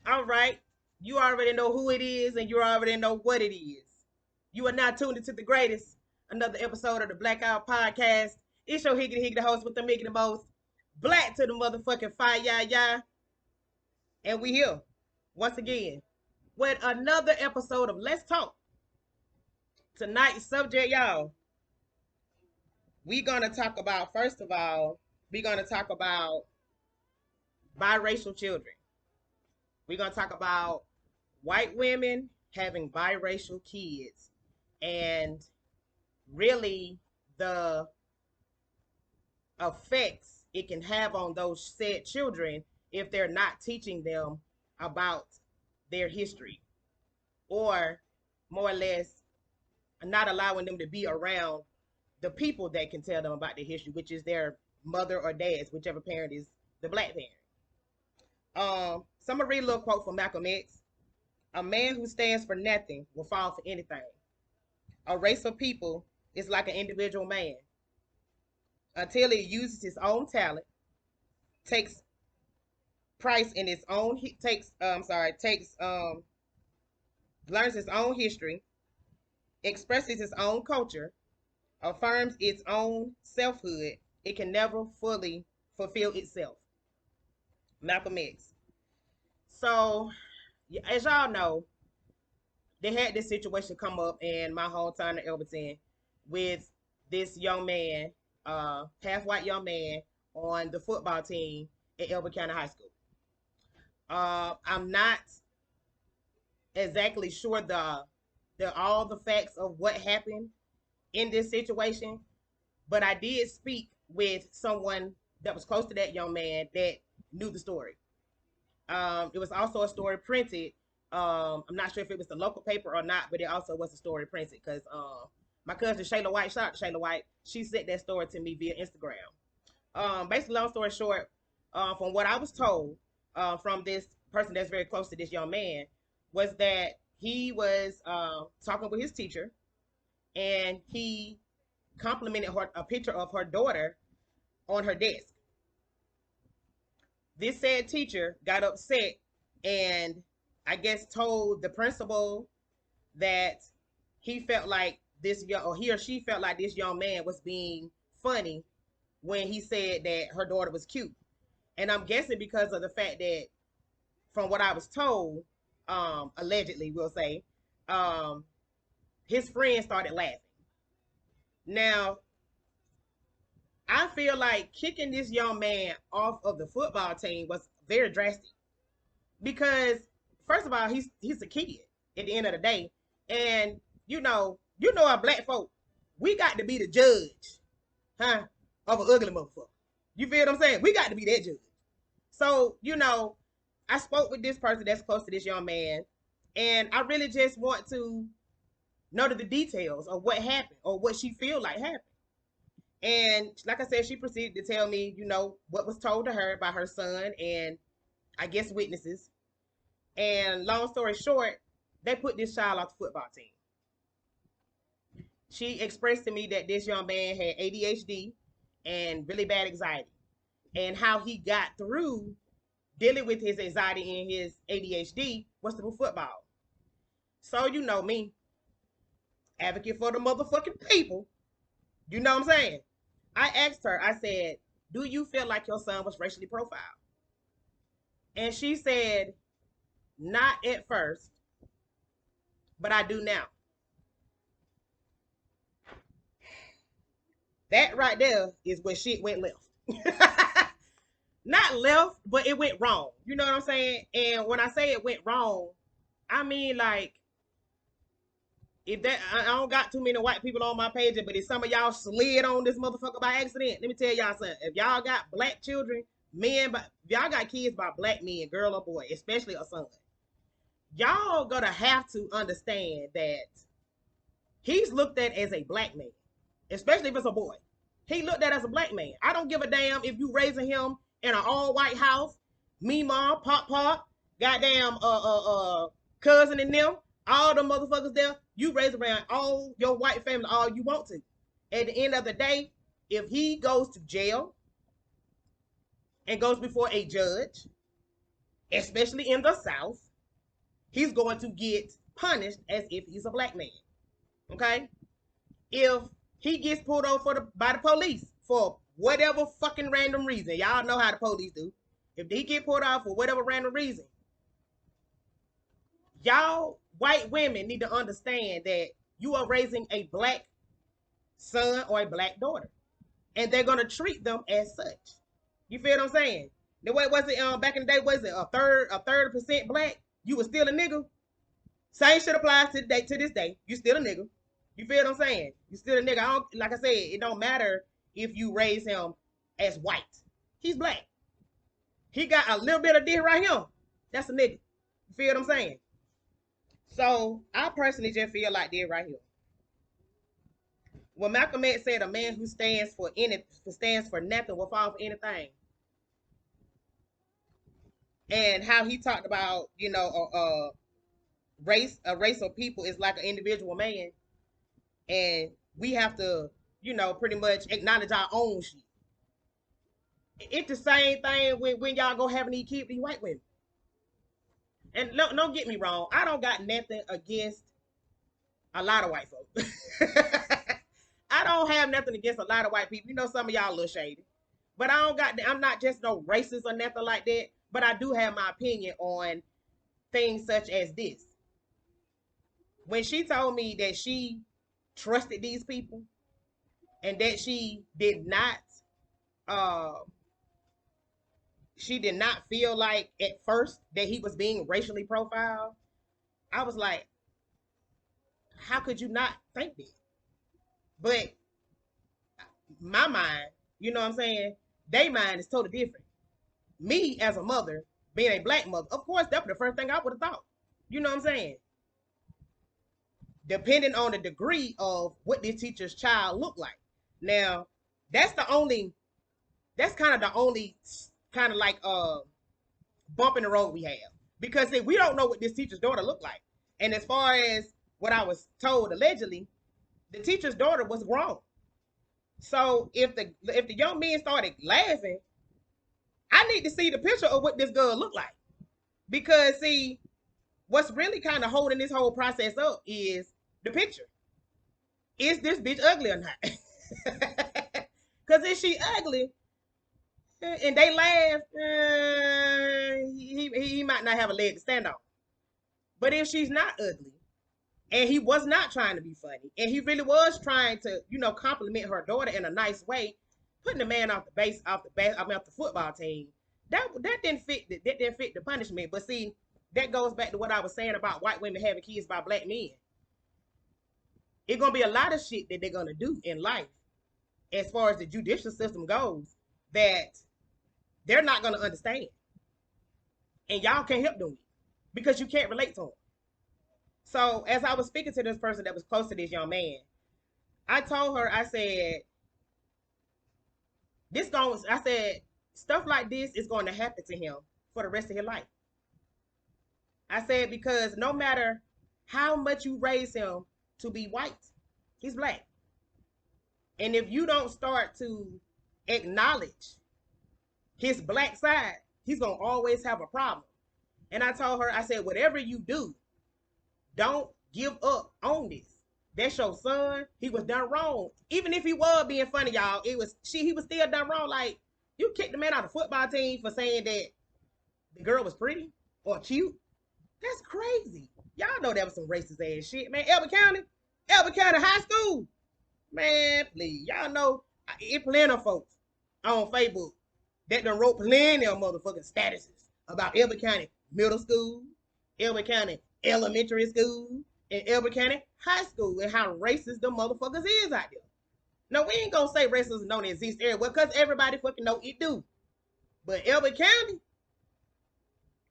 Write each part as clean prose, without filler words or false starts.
All right. You already know who it is and you already know what it is. You are now tuned into the greatest, another episode of the Blackout Podcast. It's your higgity higgity host with the Mickey the most. Black to the motherfucking fire, yeah. And we here once again with another episode of Let's Talk. Tonight's subject, y'all, we're gonna talk about, first of all, we're gonna talk about biracial children. We're gonna talk about white women having biracial kids and really the effects it can have on those said children if they're not teaching them about their history, or more or less not allowing them to be around the people that can tell them about their history, which is their mother or dads, whichever parent is the black parent. So I'm gonna read a little quote from Malcolm X. A man who stands for nothing will fall for anything. A race of people is like an individual man until it uses his own talent, takes price in its own takes learns its own history, expresses its own culture, affirms its own selfhood. It can never fully fulfill itself. Malcolm X. So, as y'all know, they had this situation come up in my hometown of Elberton with this young man, half white young man, on the football team at Elbert County High School. I'm not exactly sure the all the facts of what happened in this situation, but I did speak with someone that was close to that young man that knew the story. It was also a story printed. I'm not sure if it was the local paper or not, but it also was a story printed because my cousin Shayla White, shout out to Shayla White, she sent that story to me via Instagram. Basically, long story short, from what I was told from this person that's very close to this young man, was that he was talking with his teacher and he complimented her a picture of her daughter on her desk. This said teacher got upset and I guess told the principal that he felt like this young, or he or she felt like this young man was being funny when he said that her daughter was cute. And I'm guessing because of the fact that, from what I was told, allegedly, we'll say, um, his friend started laughing. Now, I feel like kicking this young man off of the football team was very drastic because, first of all, he's a kid at the end of the day, and our black folk, we got to be the judge, huh, of an ugly motherfucker. You feel what I'm saying? We got to be that judge. So, I spoke with this person that's close to this young man, and I really just want to know the details of what happened or what she feel like happened. And like I said, she proceeded to tell me, what was told to her by her son and I guess witnesses. And long story short, they put this child off the football team. She expressed to me that this young man had ADHD and really bad anxiety, and how he got through dealing with his anxiety and his ADHD was through football. So you know me, advocate for the motherfucking people. You know what I'm saying? I asked her, I said, do you feel like your son was racially profiled? And she said, not at first, but I do now. That right there is where shit went left. Not left, but it went wrong. You know what I'm saying? And when I say it went wrong, I mean like, if that, I don't got too many white people on my page, but if some of y'all slid on this motherfucker by accident, let me tell y'all something. If y'all got black children, men, but if y'all got kids by black men, girl or boy, especially a son, y'all gonna have to understand that he's looked at as a black man, especially if it's a boy. He looked at as a black man. I don't give a damn if you raising him in an all white house, me mom, pop, goddamn cousin and them, all the motherfuckers there. You raise around all your white family all you want to. At the end of the day, if he goes to jail and goes before a judge especially in the South, he's going to get punished as if he's a black man. Okay? If he gets pulled over by the police for whatever fucking random reason, y'all know how the police do. If he get pulled off for whatever random reason, y'all white women need to understand that you are raising a black son or a black daughter, and they're gonna treat them as such. You feel what I'm saying? The way was it back in the day? Was it a third percent black? You was still a nigga. Same shit applies to this day. You still a nigga. You feel what I'm saying? You still a nigga. Like I said, it don't matter if you raise him as white. He's black. He got a little bit of this right here. That's a nigga. You feel what I'm saying? So I personally just feel like this right here. When Malcolm X said a man who stands for nothing will fall for anything. And how he talked about, a race of people is like an individual man. And we have to, pretty much acknowledge our own shit. It's the same thing when y'all go having these kids, these white women. And don't get me wrong, I don't got nothing against a lot of white folks. I don't have nothing against a lot of white people. Some of y'all a little shady. But I'm not just no racist or nothing like that. But I do have my opinion on things such as this. When she told me that she trusted these people and that she did not feel like at first that he was being racially profiled, I was like, how could you not think that? But my mind, you know what I'm saying? They mind is totally different. Me as a mother, being a black mother, of course, that was the first thing I would have thought. You know what I'm saying? Depending on the degree of what this teacher's child looked like. Now, that's kind of the only kind of like bump in the road we have. Because see, we don't know what this teacher's daughter looked like. And as far as what I was told allegedly, the teacher's daughter was grown. So if the young men started laughing, I need to see the picture of what this girl looked like. Because see, what's really kind of holding this whole process up is the picture. Is this bitch ugly or not? Because if she ugly and they laugh, he might not have a leg to stand on. But if she's not ugly, and he was not trying to be funny, and he really was trying to, compliment her daughter in a nice way, putting the man off the football team, that didn't fit the punishment. But see, that goes back to what I was saying about white women having kids by black men. It's gonna be a lot of shit that they're gonna do in life, as far as the judicial system goes, that they're not gonna understand, and y'all can't help them because you can't relate to them. So as I was speaking to this person that was close to this young man, I told her, I said, stuff like this is going to happen to him for the rest of his life. I said, because no matter how much you raise him to be white, he's black. And if you don't start to acknowledge his black side, he's going to always have a problem. And I told her, I said, whatever you do, don't give up on this. That's your son. He was done wrong. Even if he was being funny, y'all, he was still done wrong. Like, you kicked the man out of the football team for saying that the girl was pretty or cute. That's crazy. Y'all know that was some racist ass shit, man. Elbert County High School. Man, please. Y'all know it plenty of folks on Facebook that done wrote plenty of motherfucking statuses about Elbert County Middle School, Elbert County Elementary School, and Elbert County High School, and how racist the motherfuckers is out there. Now, we ain't gonna say racism don't exist everywhere, because everybody fucking know it do. But Elbert County,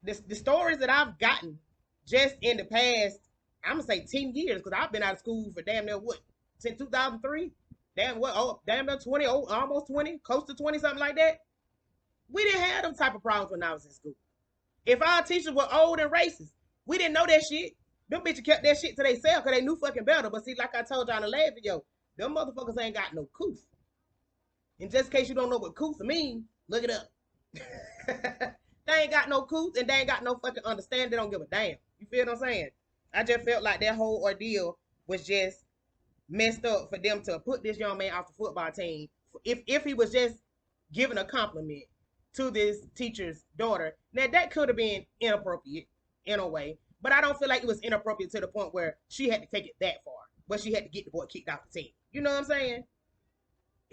the stories that I've gotten just in the past, I'm gonna say 10 years, because I've been out of school for damn near what, since 2003? Damn near 20, almost 20, close to 20, something like that. We didn't have them type of problems when I was in school. If our teachers were old and racist, we didn't know that shit. Them bitches kept that shit to themselves because they knew fucking better. But see, like I told y'all in the last video, them motherfuckers ain't got no couth. And just in case you don't know what couth mean, look it up. They ain't got no coots and they ain't got no fucking understanding. They don't give a damn. You feel what I'm saying? I just felt like that whole ordeal was just messed up for them to put this young man off the football team. If he was just giving a compliment to this teacher's daughter, now that could have been inappropriate in a way, but I don't feel like it was inappropriate to the point where she had to take it that far, where she had to get the boy kicked off the team. You know what I'm saying?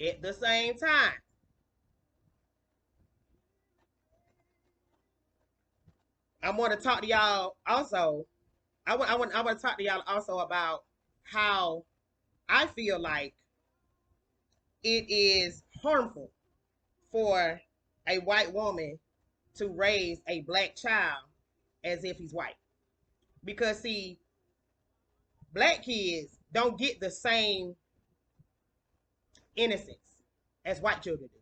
At the same time, I want to talk to y'all also. I want to talk to y'all also about how I feel like it is harmful for a white woman to raise a black child as if he's white. Because see, black kids don't get the same innocence as white children do.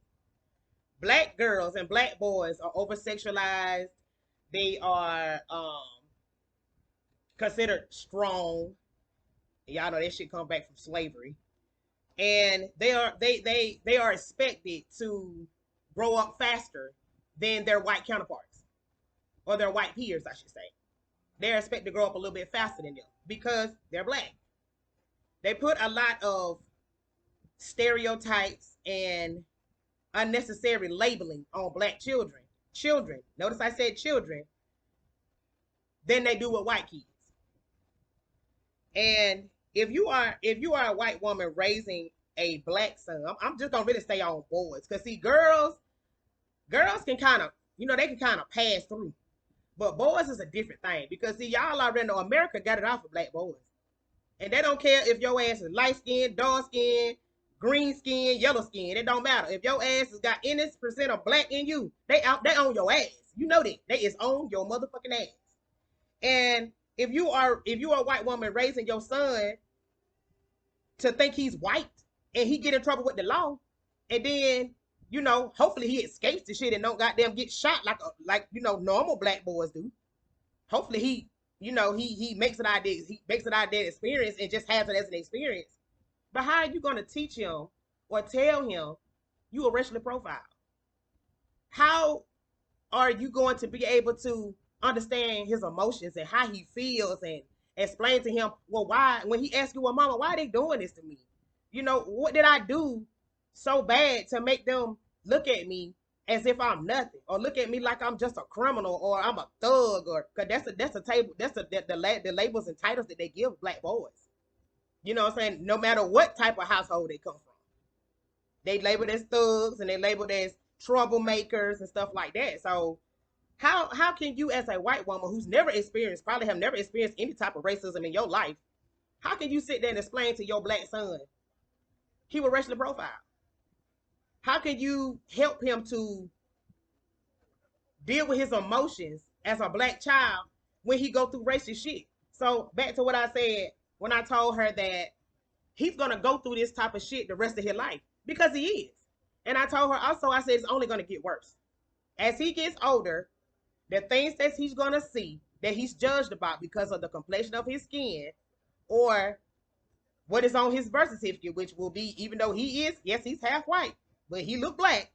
Black girls and black boys are over sexualized. They are considered strong. Y'all know that shit come back from slavery. And they are expected to grow up faster than their white counterparts, or their white peers, I should say. They're expected to grow up a little bit faster than them because they're black. They put a lot of stereotypes and unnecessary labeling on black children. Children. Notice I said children. Than they do with white kids. And if you are a white woman raising a black son, I'm just gonna really stay on boys, because see, girls can kind of, they can kind of pass through, but boys is a different thing, because see, y'all already know America got it off of black boys, and they don't care if your ass is light skin, dark skin, green skin, yellow skin. It don't matter if your ass has got any percent of black in you. They own your ass. You know that they is on your motherfucking ass. And if you are a white woman raising your son to think he's white and he get in trouble with the law, and then hopefully he escapes the shit and don't goddamn get shot like normal black boys do. Hopefully he makes it out of that experience and just has it as an experience. But how are you going to teach him or tell him you are racially profiled? How are you going to be able to understand his emotions and how he feels and explain to him, well, why, when he asks you, well, mama, why are they doing this to me? What did I do so bad to make them look at me as if I'm nothing, or look at me like I'm just a criminal or I'm a thug, or because that's the labels and titles that they give black boys. You know what I'm saying? No matter what type of household they come from, they labeled as thugs and they labeled as troublemakers and stuff like that. So how can you, as a white woman who's probably have never experienced any type of racism in your life, how can you sit there and explain to your black son he was racially profiled? How can you help him to deal with his emotions as a black child when he go through racist shit? So back to what I said when I told her that he's gonna go through this type of shit the rest of his life, because he is. And I told her also, I said it's only gonna get worse as he gets older. The things that he's gonna see that he's judged about because of the complexion of his skin, or what is on his birth certificate, which will be, even though he's half white, but he look black,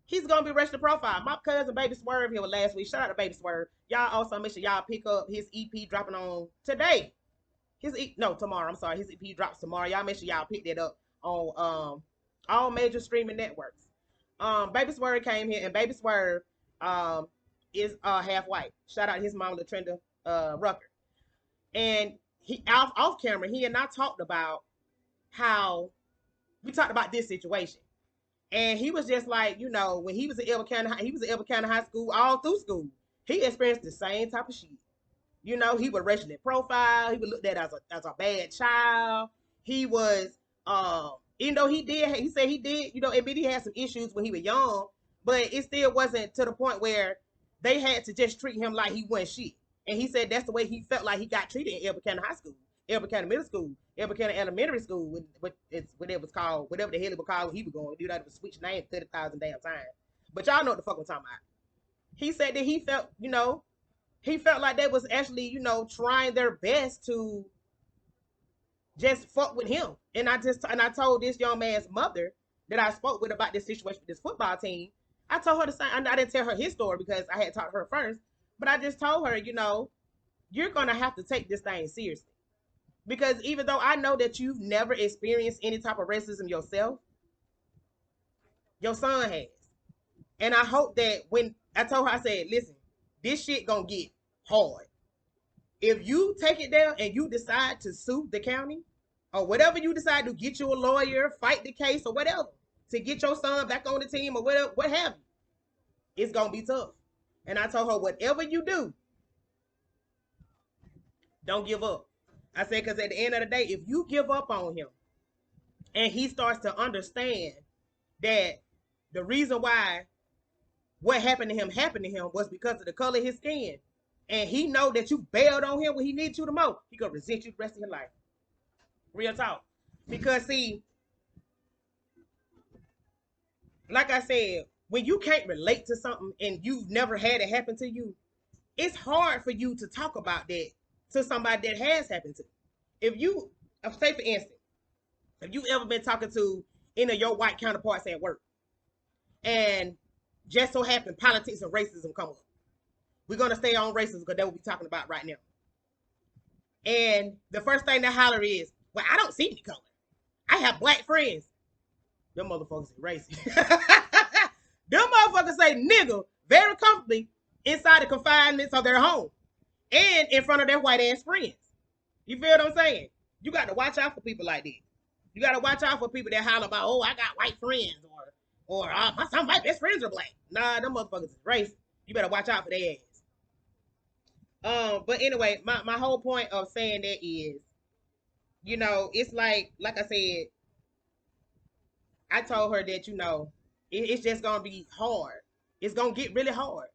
he's gonna be racially profiled. My cousin Baby Swerve here last week. Shout out to Baby Swerve. Y'all also make sure y'all pick up his EP dropping on today. Tomorrow. I'm sorry, his EP drops tomorrow. Y'all make sure y'all pick that up on all major streaming networks. Baby Swerve came here, and Baby Swerve is half white. Shout out to his mom, Latrenda Rucker. And he off camera, he and I talked about how we talked about this situation. And he was just like, when he was at Elba County High School, all through school, he experienced the same type of shit. He was racially profiled. He was looked at as a bad child. He was, even though he said he did, admit he had some issues when he was young, but it still wasn't to the point where they had to just treat him like he wasn't shit. And he said that's the way he felt like he got treated in Elba County High School, Elba County Middle School, Elba County Elementary School, what it was called, whatever the hell it was called when he was going. It was switch names 30,000 damn times. But y'all know what the fuck I'm talking about. He said that he felt like they was actually, trying their best to just fuck with him. And I told this young man's mother that I spoke with about this situation with this football team. I told her the same. I didn't tell her his story because I had talked to her first, but I just told her, you're gonna have to take this thing seriously. Because even though I know that you've never experienced any type of racism yourself, your son has. And I hope that when I told her, I said, listen, this shit gonna get hard. If you take it down and you decide to sue the county or whatever you decide to get you a lawyer, fight the case or whatever to get your son back on the team or whatever, what have you, it's gonna be tough. And I told her, whatever you do, don't give up. I said, because at the end of the day, if you give up on him and he starts to understand that the reason why what happened to him was because of the color of his skin, and he know that you bailed on him when he needs you the most, he gonna resent you the rest of your life. Real talk. Because see, like I said, when you can't relate to something and you've never had it happen to you, it's hard for you to talk about that to somebody that has happened to. If you, say for instance, if you ever been talking to any of your white counterparts at work, and just so happen politics and racism come up, we're gonna stay on racism because that's what we're talking about right now. And the first thing they holler is, "Well, I don't see any color. I have black friends." Them motherfuckers is racist. Them motherfuckers say nigga very comfortably inside the confinements of their home and in front of their white ass friends. You feel what I'm saying? You got to watch out for people like this. You got to watch out for people that holler about, "Oh, I got white friends," or some of my best friends are black. Nah, them motherfuckers is racist. You better watch out for their ass. But anyway, my whole point of saying that is, it's like I said, I told her that, it's just gonna be hard. It's gonna get really hard.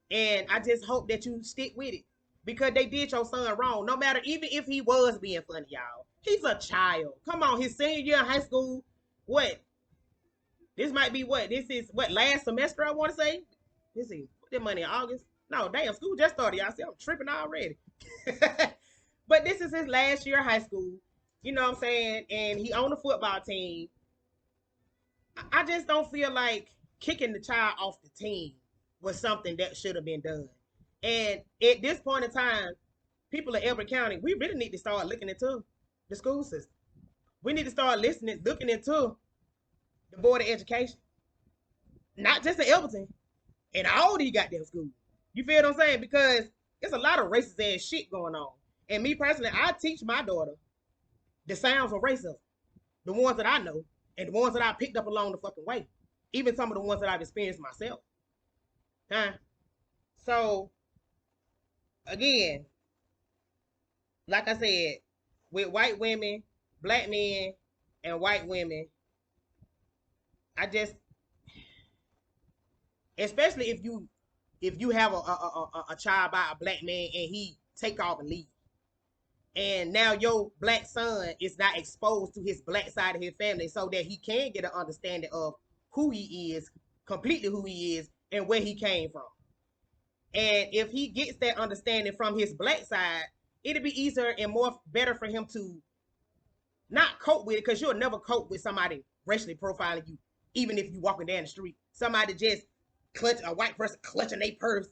And I just hope that you stick with it. Because they did your son wrong. No matter, even if he was being funny, y'all. He's a child. Come on, his senior year in high school. What? This might be what? This is what, last semester, I want to say? Let's see. Put that money in August. No, damn, school just started. Y'all see, I'm tripping already. But this is his last year of high school. You know what I'm saying? And he on the football team. I just don't feel like kicking the child off the team was something that should have been done. And at this point in time, people in Elbert County, we really need to start looking into the school system. We need to start looking into the Board of Education. Not just in Elberton, in all these goddamn schools. You feel what I'm saying? Because there's a lot of racist ass shit going on. And me personally, I teach my daughter the sounds of racism. The ones that I know, and the ones that I picked up along the fucking way. Even some of the ones that I've experienced myself. Huh? So, again, like I said, with white women, black men, and white women, I just, especially if you have a child by a black man and he take off and leave, and now your black son is not exposed to his black side of his family so that he can get an understanding of who he is, completely who he is, and where he came from. And if he gets that understanding from his black side, it'll be easier and more better for him to not cope with it, because you'll never cope with somebody racially profiling you, even if you walking down the street. Somebody just a white person clutching their purse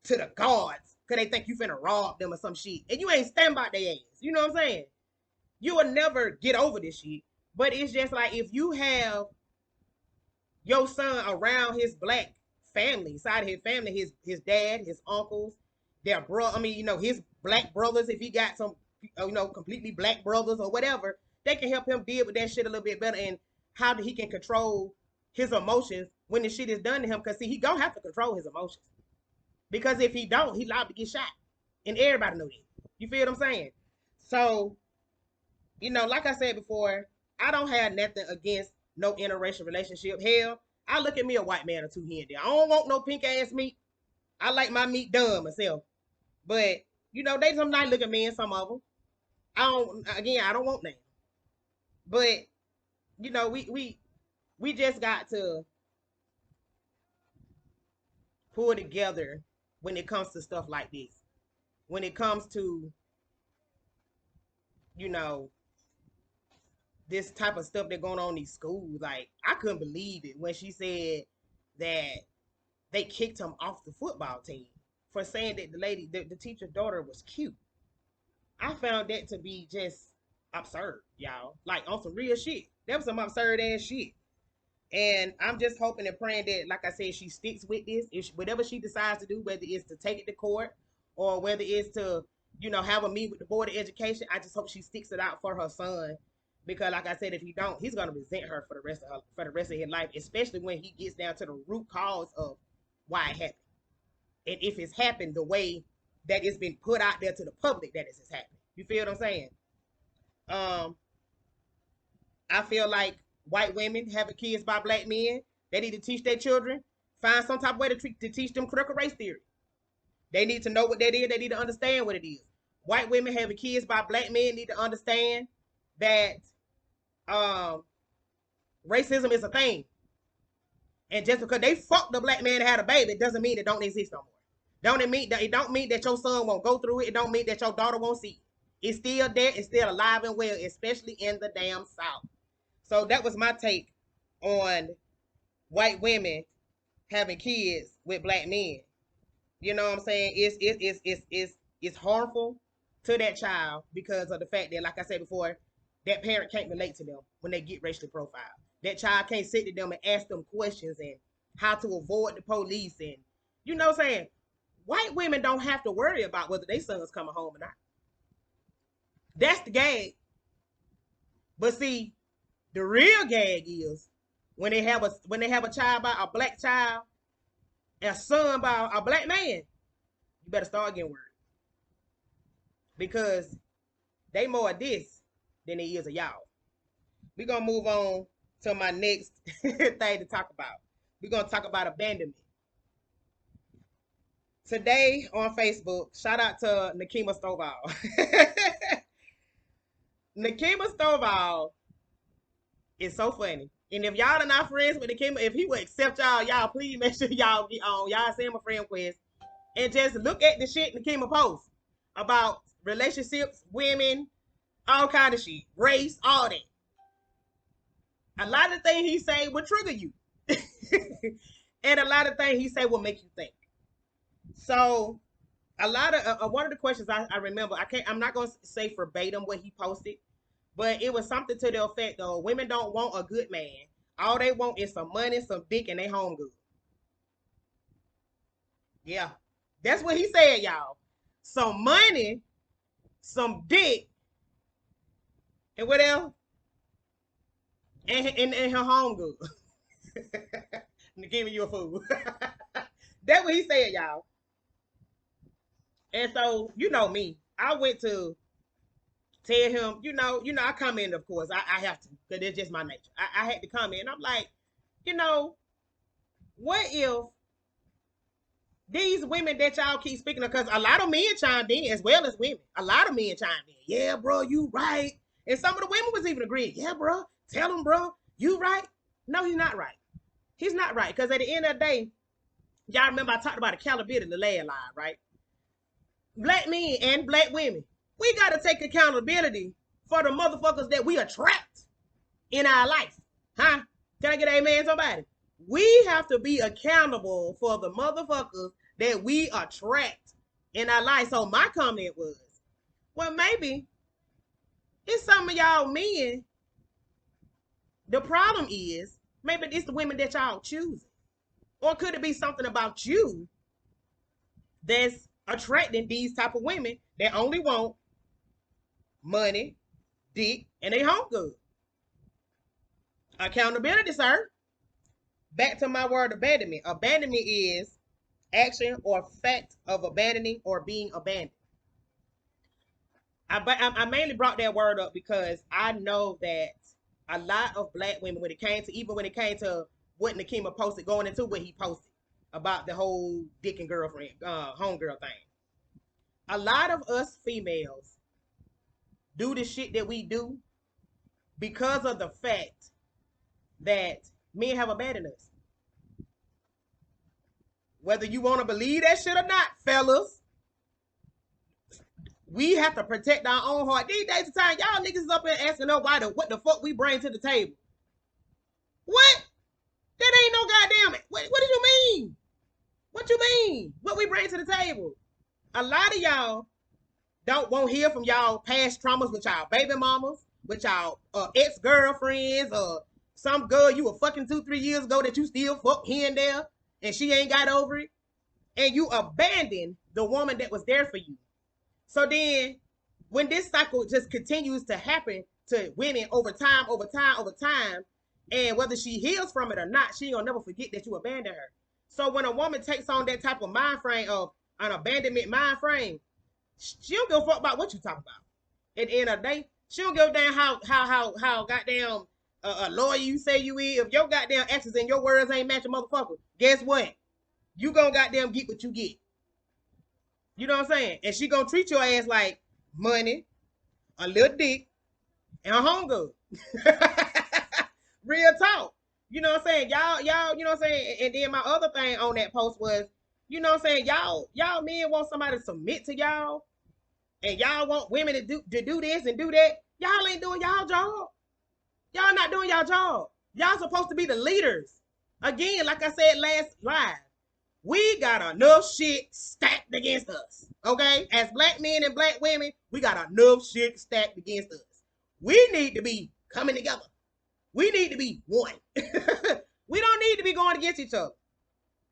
to the guards because they think you finna rob them or some shit, and you ain't stand by their ass. You know what I'm saying? You will never get over this shit. But it's just like, if you have your son around his black family, side of his family, his dad, his uncles, their brother, his black brothers, if he got some, completely black brothers or whatever, they can help him deal with that shit a little bit better, and how he can control his emotions when the shit is done to him. Because see, he gonna have to control his emotions. Because if he don't, he liable to get shot. And everybody know that. You feel what I'm saying? So, like I said before, I don't have nothing against no interracial relationship. Hell, I look at me a white man or two here and there. I don't want no pink ass meat. I like my meat done myself. But, they some nice looking men, some of them. I don't want that. But, we just got to pull together when it comes to stuff like this. When it comes to, this type of stuff that going on in these schools. Like, I couldn't believe it when she said that they kicked him off the football team for saying that the teacher's daughter was cute. I found that to be just absurd, y'all. Like on some real shit. That was some absurd ass shit. And I'm just hoping and praying that, like I said, she sticks with this. Whatever she decides to do, whether it's to take it to court or whether it's to, have a meet with the Board of Education, I just hope she sticks it out for her son. Because, like I said, if he don't, he's gonna resent her for the rest of his life, especially when he gets down to the root cause of why it happened, and if it's happened the way that it's been put out there to the public that it's happened. You feel what I'm saying? I feel like white women having kids by black men, they need to teach their children, find some type of way to teach them critical race theory. They need to know what that is. They need to understand what it is. White women having kids by black men need to understand that racism is a thing. And just because they fucked the black man and had a baby, it doesn't mean it don't exist no more. It don't mean that your son won't go through it. It don't mean that your daughter won't see it. It's still there. It's still alive and well, especially in the damn South. So that was my take on white women having kids with black men. You know what I'm saying? It's harmful to that child because of the fact that, like I said before, that parent can't relate to them when they get racially profiled. That child can't sit to them and ask them questions and how to avoid the police. And you know what I'm saying? White women don't have to worry about whether their son's coming home or not. That's the gag. But see, the real gag is when they have a child by a black child and a son by a black man, you better start getting worried. Because they more of this than they is of y'all. We're going to move on to my next thing to talk about. We're going to talk about abandonment. Today on Facebook, shout out to Nakima Stovall. Nakima Stovall is so funny. And if y'all are not friends with Nakima, if he would accept y'all please make sure y'all get on. Y'all send him a friend request. And just look at the shit Nakima posts about relationships, women, all kind of shit, race, all that. A lot of things he say will trigger you. And a lot of things he say will make you think. So a lot of one of the questions I remember, I'm not gonna say verbatim what he posted, but it was something to the effect of women don't want a good man. All they want is some money, some dick, and they home good. Yeah. That's what he said, y'all. Some money, some dick, and what else? And her home good. And giving you a fool. That's what he said, y'all. And so, you know me. I went to tell him, I commented, of course. I have to, because it's just my nature. I had to comment. I'm like, what if these women that y'all keep speaking of, because a lot of men chimed in as well as women. A lot of men chimed in. Yeah, bro, you right. And some of the women was even agreeing. Yeah, bro, tell him, bro, you right. No, he's not right. He's not right. Because at the end of the day, y'all remember I talked about accountability in the last line, right? Black men and black women, we got to take accountability for the motherfuckers that we attract in our life. Huh? Can I get an amen, somebody? We have to be accountable for the motherfuckers that we attract in our life. So my comment was, well, maybe it's some of y'all men. The problem is, maybe it's the women that y'all choose. Or could it be something about you that's attracting these type of women that only want money, dick, and they home good? Accountability, sir. Back to my word, abandonment. Abandonment is action or fact of abandoning or being abandoned. I mainly brought that word up because I know that a lot of black women, when it came to what Nakima posted, going into what he posted about the whole dick and girlfriend, homegirl thing. A lot of us females do the shit that we do because of the fact that men have abandoned us. Whether you want to believe that shit or not, fellas, we have to protect our own heart. These days of time, y'all niggas is up here asking us what the fuck we bring to the table. What? That ain't no your goddamn, what did you mean? What you mean? What we bring to the table? A lot of y'all won't hear from y'all past traumas with y'all baby mamas, with y'all ex-girlfriends, or some girl you were fucking 2-3 years ago that you still fuck here and there, and she ain't got over it. And you abandon the woman that was there for you. So then when this cycle just continues to happen to women over time, and whether she heals from it or not, she ain't gonna never forget that you abandoned her. So when a woman takes on that type of mind frame of an abandonment mind frame, she don't give a fuck about what you talk about. At the end of the day, she don't give a damn how goddamn a lawyer you say you is. If your goddamn actions and your words ain't matching, motherfucker, guess what? You gonna goddamn get what you get. You know what I'm saying? And she gonna treat your ass like money, a little dick, and a hunger. Real talk. You know what I'm saying? Y'all, you know what I'm saying? And then my other thing on that post was, you know what I'm saying? Y'all men want somebody to submit to y'all, and y'all want women to do this and do that. Y'all ain't doing y'all job. Y'all not doing y'all job. Y'all supposed to be the leaders. Again, like I said last live, we got enough shit stacked against us. Okay? As black men and black women, we got enough shit stacked against us. We need to be coming together. We need to be one. We don't need to be going against each other.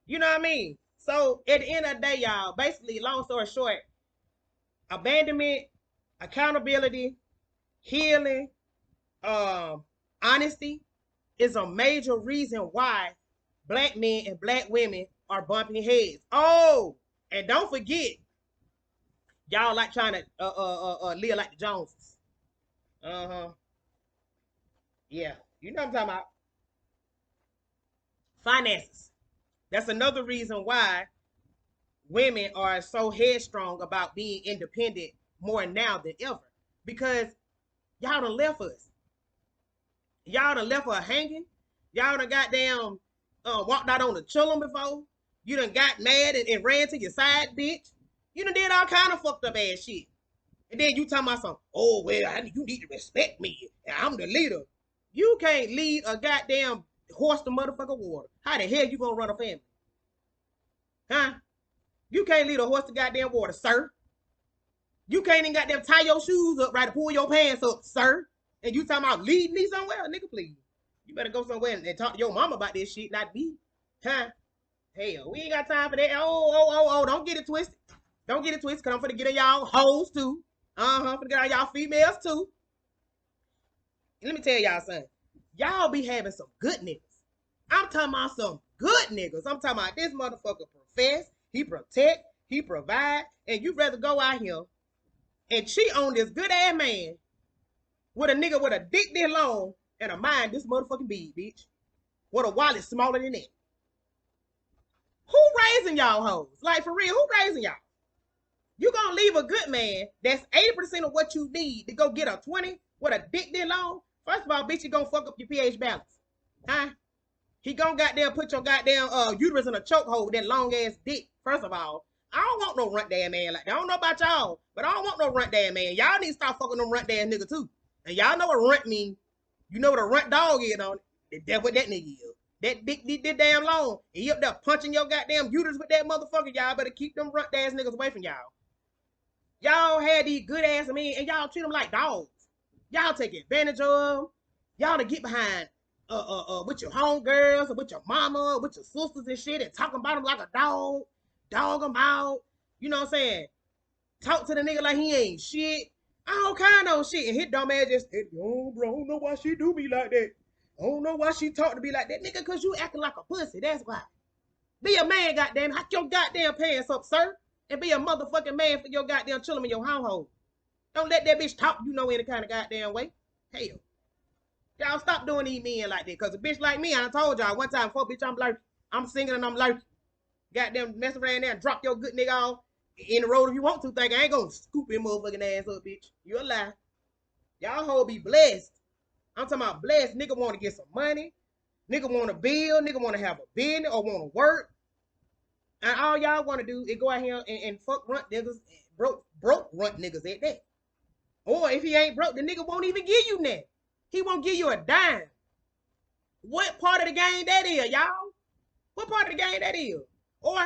You know what I mean? So at the end of the day, y'all, basically, long story short, abandonment, accountability, healing, honesty is a major reason why black men and black women are bumping heads. Oh, and don't forget, y'all like trying to live like the Joneses. Yeah, you know what I'm talking about. Finances. That's another reason why women are so headstrong about being independent more now than ever. Because y'all done left us. Y'all done left her hanging. Y'all done goddamn walked out on the chillum before. You done got mad and ran to your side, bitch. You done did all kind of fucked up ass shit. And then you talking about some, oh, well, you need to respect me. I'm the leader. You can't lead a goddamn horse to motherfucking water. How the hell you gonna run a family? Huh? You can't lead a horse to goddamn water, sir. You can't even goddamn tie your shoes up right to pull your pants up, sir. And you talking about leading me somewhere? Nigga, please. You better go somewhere and talk to your mama about this shit, not me. Huh? Hell, we ain't got time for that. Oh, don't get it twisted. Don't get it twisted, because I'm finna get on y'all hoes too. I'm finna get on y'all females too. Let me tell y'all something. Y'all be having some good niggas. I'm talking about some good niggas. I'm talking about this motherfucker profess, he protect, he provide, and you rather go out here and cheat on this good ass man with a nigga with a dick this long and a mind this motherfucking big, bitch. With a wallet smaller than that. Who raising y'all hoes? Like, for real, who raising y'all? You gonna leave a good man that's 80% of what you need to go get a 20 with a dick this long? First of all, bitch, you gonna fuck up your pH balance. Huh? He gonna goddamn put your goddamn uterus in a chokehold with that long ass dick. First of all, I don't want no runt damn man like that. I don't know about y'all, but I don't want no runt damn man. Y'all need to start fucking them runt damn nigga too. And y'all know what runt mean. You know what a runt dog is on it. That's what that nigga is. That dick did damn long. And he up there punching your goddamn uterus with that motherfucker. Y'all better keep them runt ass niggas away from y'all. Y'all had these good ass men and y'all treat them like dogs. Y'all take advantage of them. Y'all to get behind with your homegirls or with your mama, or with your sisters and shit, and talking about them like a dog. Dog them out. You know what I'm saying? Talk to the nigga like he ain't shit. All kind of shit. And his dumb ass just, oh, bro, I don't know why she do me like that. I don't know why she talk to me like that. Nigga, because you acting like a pussy. That's why. Be a man, goddamn. Hike your goddamn pants up, sir. And be a motherfucking man for your goddamn chillin' in your household. Don't let that bitch talk you know any kind of goddamn way. Hell. Y'all stop doing these men like that. Because a bitch like me, I told y'all one time before, bitch, I'm lurking. I'm singing and I'm lurking. Goddamn mess around there and drop your good nigga off in the road if you want to. Think I ain't gonna scoop your motherfucking ass up, bitch. You a lie. Y'all hoe be blessed. I'm talking about blessed. Nigga want to get some money. Nigga want to build. Nigga want to have a business or want to work. And all y'all want to do is go out here and fuck runt niggas, broke runt niggas at that. Or if he ain't broke, the nigga won't even give you that. He won't give you a dime. What part of the game that is, y'all? What part of the game that is? Or,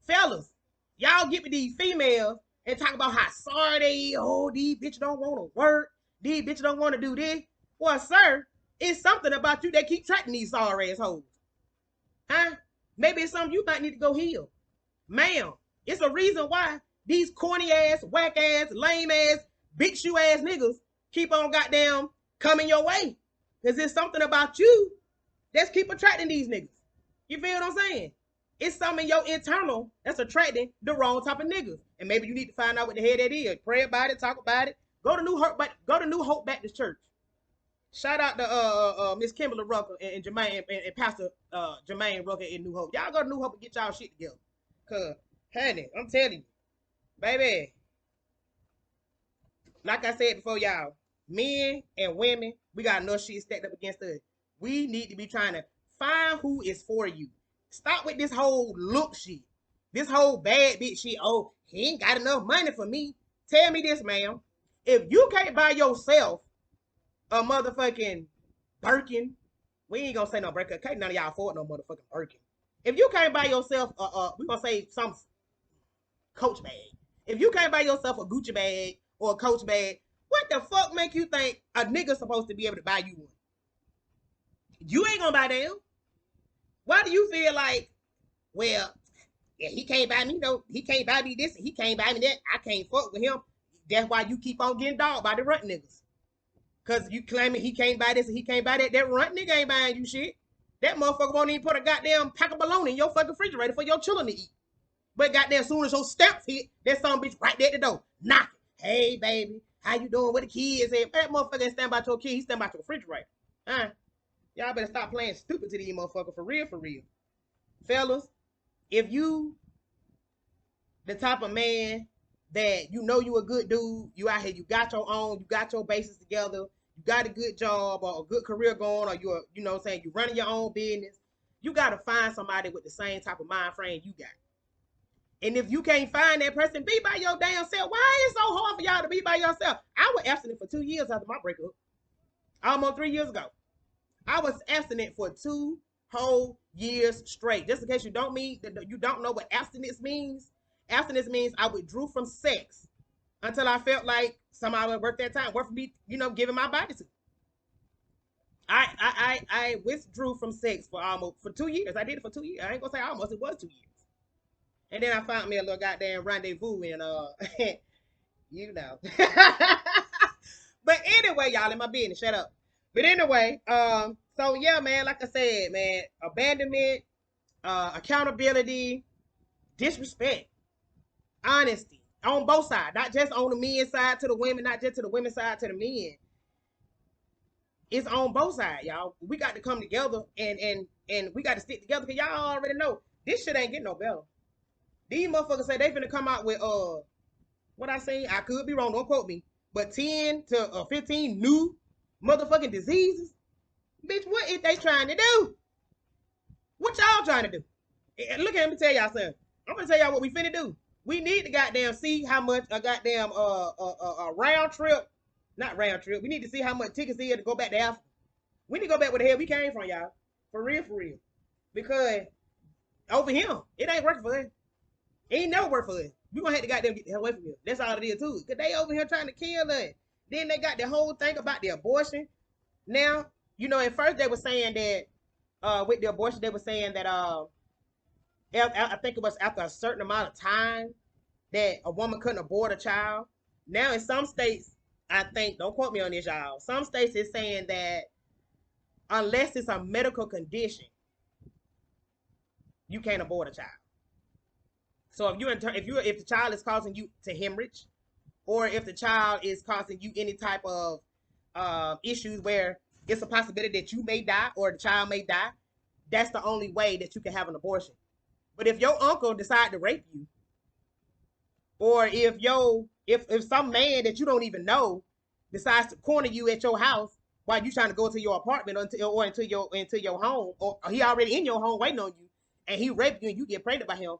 fellas, y'all get with these females and talk about how sorry they is. Oh, these bitches don't want to work. These bitches don't want to do this. Well, sir, it's something about you that keep tracking these sorry assholes. Huh? Maybe it's something you might need to go heal. Ma'am, it's a reason why these corny ass, whack ass, lame ass, big shoe ass niggas keep on goddamn coming your way. Because there's something about you that's keep attracting these niggas. You feel what I'm saying? It's something in your internal that's attracting the wrong type of niggas. And maybe you need to find out what the hell that is. Pray about it, talk about it. Go to New Hope Baptist Church. Shout out to Miss Kimberly Rucker and Jermaine and Pastor Jermaine Rucker in New Hope. Y'all go to New Hope and get y'all shit together. Cause, honey, I'm telling you, baby, like I said before, y'all, men and women, we got enough shit stacked up against us. We need to be trying to find who is for you. Stop with this whole look shit. This whole bad bitch shit. Oh, he ain't got enough money for me. Tell me this, ma'am. If you can't buy yourself a motherfucking Birkin, we ain't gonna say no Birkin. Can't none of y'all afford no motherfucking Birkin. If you can't buy yourself we gonna say some Coach bag. If you can't buy yourself a Gucci bag or a Coach bag, what the fuck make you think a nigga supposed to be able to buy you one? You ain't gonna buy them. Why do you feel like, well, yeah, he can't buy me no, he can't buy me this, he can't buy me that, I can't fuck with him. That's why you keep on getting dogged by the runt niggas. Cause you claiming he can't buy this and he can't buy that. That runt nigga ain't buying you shit. That motherfucker won't even put a goddamn pack of bologna in your fucking refrigerator for your children to eat. But goddamn, as soon as your stamps hit, that son bitch right there at the door, knocking. Hey baby, how you doing? What the kids at? That motherfucker ain't stand by your kid, he stand by your refrigerator. Huh? Y'all better stop playing stupid to these motherfuckers for real, for real. Fellas, if you the type of man that you know you a good dude, you out here, you got your own, you got your bases together, you got a good job or a good career going, or you're, you know what I'm saying, you running your own business, you got to find somebody with the same type of mind frame you got. And if you can't find that person, be by your damn self. Why is it so hard for y'all to be by yourself? I was abstinent for 2 years after my breakup. Almost 3 years ago. I was abstinent for 2 whole years straight. Just in case you don't know what abstinence means. Abstinence means I withdrew from sex until I felt like somebody would work that time, work for me, you know, giving my body to. I withdrew from sex for 2 years. I did it for 2 years. I ain't gonna say almost, it was 2 years. And then I found me a little goddamn rendezvous in you know. But anyway, y'all, in my business, shut up. But anyway, so yeah, man, like I said, man, abandonment, accountability, disrespect, honesty on both sides, not just on the men's side to the women, not just to the women's side to the men. It's on both sides, y'all. We got to come together and we got to stick together, because y'all already know this shit ain't getting no better. These motherfuckers say they finna come out with what I say, I could be wrong, don't quote me, but 10 to 15 new motherfucking diseases. Bitch, what is they trying to do? What y'all trying to do? Look at me, tell y'all something. I'm gonna tell y'all what we finna do. We need to goddamn see how much a goddamn round trip, not round trip. We need to see how much tickets is to go back to Africa. We need to go back where the hell we came from, y'all. For real, for real. Because over here, it ain't working for us. It ain't never worked for us. We gonna have to goddamn get the hell away from here. That's all it is too. Cause they over here trying to kill us. Then they got the whole thing about the abortion. Now, you know, at first they were saying that with the abortion, they were saying that I think it was after a certain amount of time that a woman couldn't abort a child. Now in some states, I think, don't quote me on this, y'all. Some states is saying that unless it's a medical condition, you can't abort a child. So if the child is causing you to hemorrhage, or if the child is causing you any type of issues where it's a possibility that you may die or the child may die, that's the only way that you can have an abortion. But if your uncle decide to rape you, or if some man that you don't even know decides to corner you at your house while you trying to go to your apartment or into your home, or he already in your home waiting on you, and he raped you and you get pregnant by him,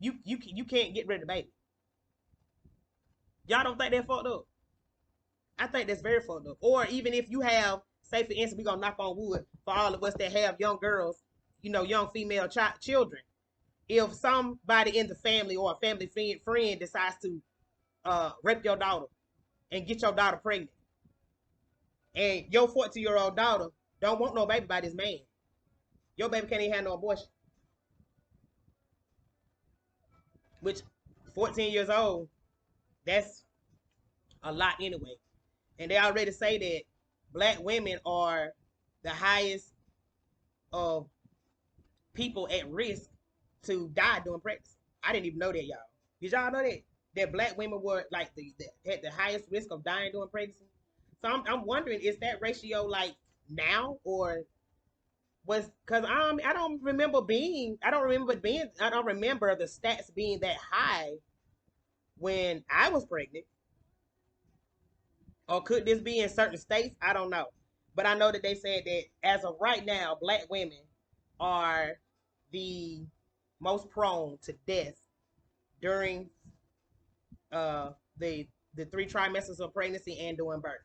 you can't get rid of the baby. Y'all don't think that's fucked up? I think that's very fucked up. Or even if you have, say for instance, we gonna knock on wood for all of us that have young girls, young female children. If somebody in the family or a family friend decides to rape your daughter and get your daughter pregnant, and your 14-year-old daughter don't want no baby by this man, your baby can't even have no abortion. Which 14 years old, that's a lot anyway. And they already say that black women are the highest of people at risk to die during pregnancy. I didn't even know that, y'all. Did y'all know that? That black women were like had the highest risk of dying during pregnancy. So I'm wondering, is that ratio like now, or was, because I don't remember the stats being that high when I was pregnant. Or could this be in certain states? I don't know. But I know that they said that as of right now, black women are the most prone to death during the 3 trimesters of pregnancy and during birth.